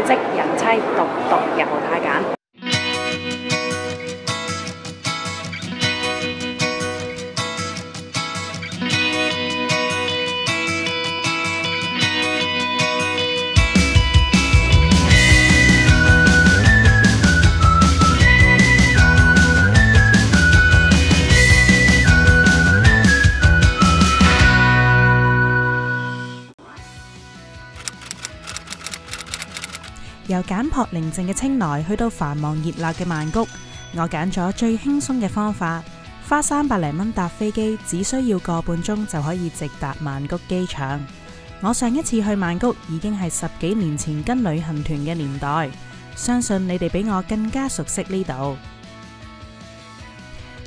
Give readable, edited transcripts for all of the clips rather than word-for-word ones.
職人妻獨遊太簡。由簡樸寧靜嘅清萊去到繁忙熱鬧嘅曼谷，我揀咗最輕鬆嘅方法，花300零蚊搭飛機，只需要個半鐘就可以直達曼谷機場。我上一次去曼谷已經係10幾年前跟旅行團嘅年代，相信你哋比我更加熟悉呢度。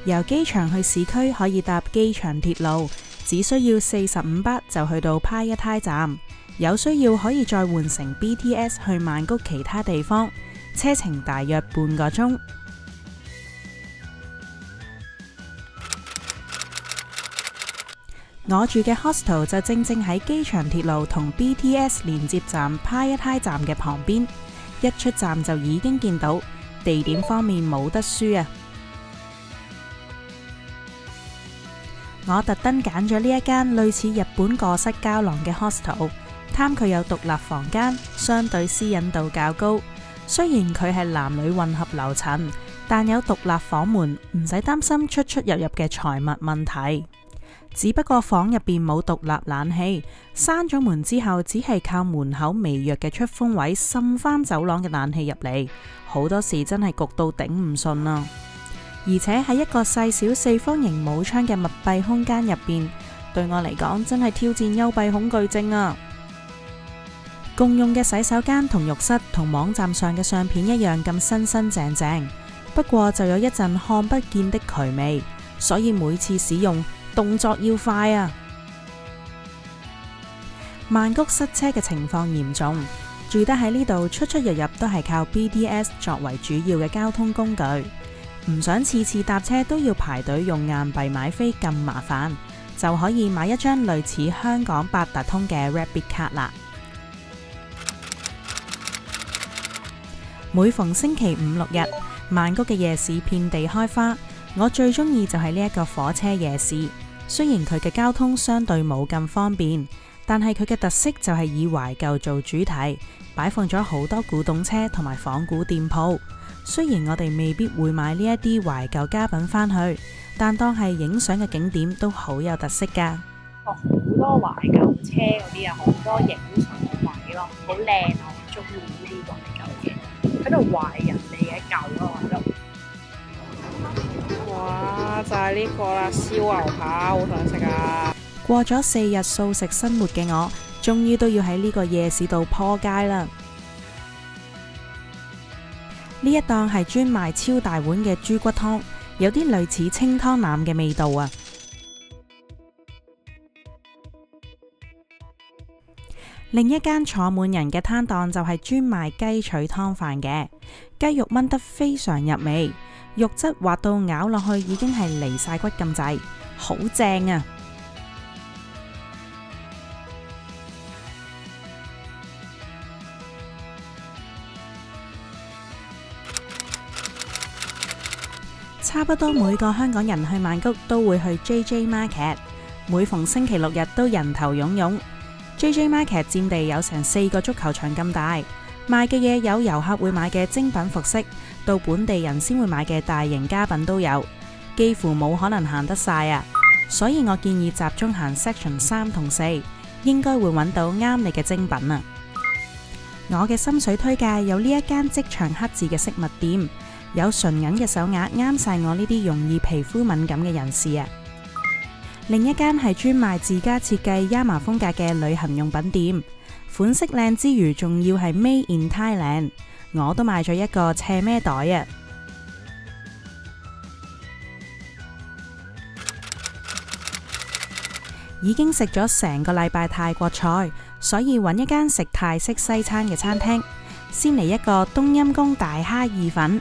由機場去市區可以搭機場鐵路，只需要45巴就去到派一胎站。有需要可以再換乘 BTS 去曼谷其他地方，車程大約半個鐘。我住嘅 hostel 就正喺機場鐵路同 BTS 連接站派一胎站嘅旁邊，一出站就已經見到，地點方面冇得輸啊！我特登揀咗呢一間類似日本過室膠囊嘅 hostel。貪佢有獨立房間，相對私隱度較高。雖然佢係男女混合樓層，但有獨立房門，唔使擔心出入嘅財物問題。只不過房入邊冇獨立冷氣，閂咗門之後，只係靠門口微弱嘅出風位滲翻走廊嘅冷氣入嚟，好多時真係焗到頂唔順啊！而且喺一個細小四方形冇窗嘅密閉空間入邊，對我嚟講真係挑戰幽閉恐懼症啊！共用嘅洗手間同浴室同網站上嘅相片一樣咁新新淨淨，不過就有一陣看不見的渠味，所以每次使用動作要快啊！曼谷塞車嘅情況嚴重，住得喺呢度出入都係靠 BTS 作為主要嘅交通工具，唔想次次搭車都要排隊用硬幣買飛咁麻煩，就可以買一張類似香港八達通嘅 Rapid 卡啦。每逢星期5、6日，曼谷嘅夜市遍地開花。我最中意就係呢一個火車夜市。雖然佢嘅交通相對冇咁方便，但係佢嘅特色就係以懷舊做主題，擺放咗好多古董車同埋仿古店鋪。雖然我哋未必會買呢一啲懷舊家品返去，但當係影相嘅景點都好有特色㗎。好多懷舊車嗰啲啊，好多影相位咯，好靚啊！我中意呢啲懷舊嘅。喺度懷人哋嘅舊咯，我覺得。哇！就係呢個啦，燒牛扒，好想食啊！過咗4日素食生活嘅我，終於都要喺呢個夜市度破街啦！呢一檔係專賣超大碗嘅豬骨湯，有啲類似清湯腩嘅味道啊！另一間坐滿人嘅攤檔就係專賣雞腿湯飯嘅，雞肉炆得非常入味，肉質滑到咬落去已經係離晒骨咁滯，好正啊！差不多每個香港人去曼谷都會去 JJ Market， 每逢星期6日都人頭湧湧。JJ Market 佔地有成4個足球場咁大，賣嘅嘢有遊客會買嘅精品服飾，到本地人先會買嘅大型家品都有，幾乎冇可能行得晒啊！所以我建議集中行 Section 3同4，應該會揾到啱你嘅精品啊！我嘅心水推介有呢一間職場黑字嘅飾物店，有純銀嘅手鐲啱晒我呢啲容易皮膚敏感嘅人士啊！另一間係專賣自家設計 Yama 風格嘅旅行用品店，款式靚之餘仲要係 Made in Thailand， 我都買咗一個斜孭袋啊！已經食咗成個禮拜泰國菜，所以揾一間食泰式西餐嘅餐廳，先嚟一個冬陰功大蝦意粉。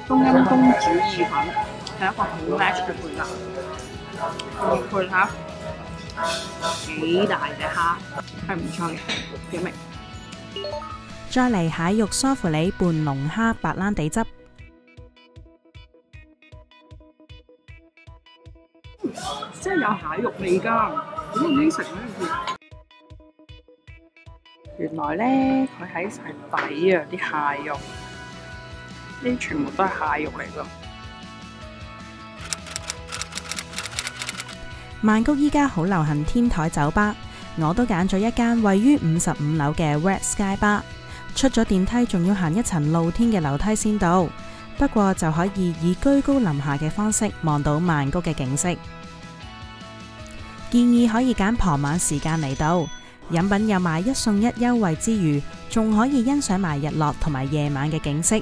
冬陰功煮意粉係一個好 match 嘅配搭。佢嚇幾大隻蝦，係唔錯嘅，幾味。再嚟蟹肉梳芙里拌龍蝦白蘭地汁，真係有蟹肉味㗎，點解呢食咧？原來咧佢喺晒底啊啲蟹肉，呢啲全部都係蟹肉嚟㗎。曼谷依家好流行天台酒吧，我都揀咗一間位於55樓嘅 Red Sky Bar。出咗電梯仲要行一層露天嘅樓梯先到，不過就可以以居高臨下嘅方式望到曼谷嘅景色。建議可以揀傍晚時間嚟到，飲品有買1送1優惠之餘，仲可以欣賞埋日落同埋夜晚嘅景色。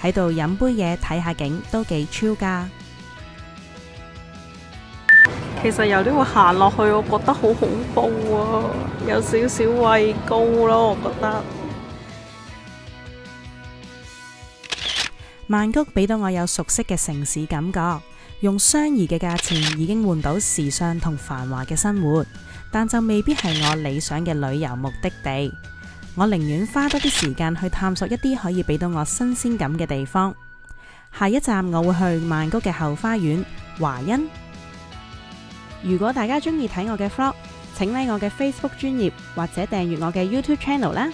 喺度飲杯嘢睇下景都幾 chill 㗎。其實由呢個行落去，我覺得好恐怖啊，有少少畏高咯，我覺得。曼谷俾到我有熟悉嘅城市感覺，用相宜嘅價錢已經換到時尚同繁華嘅生活，但就未必係我理想嘅旅遊目的地。我寧願花多啲時間去探索一啲可以俾到我新鮮感嘅地方。下一站我會去曼谷嘅後花園華欣。如果大家中意睇我嘅 vlog，請 like 我嘅 Facebook 專頁或者訂閱我嘅 YouTube channel 啦。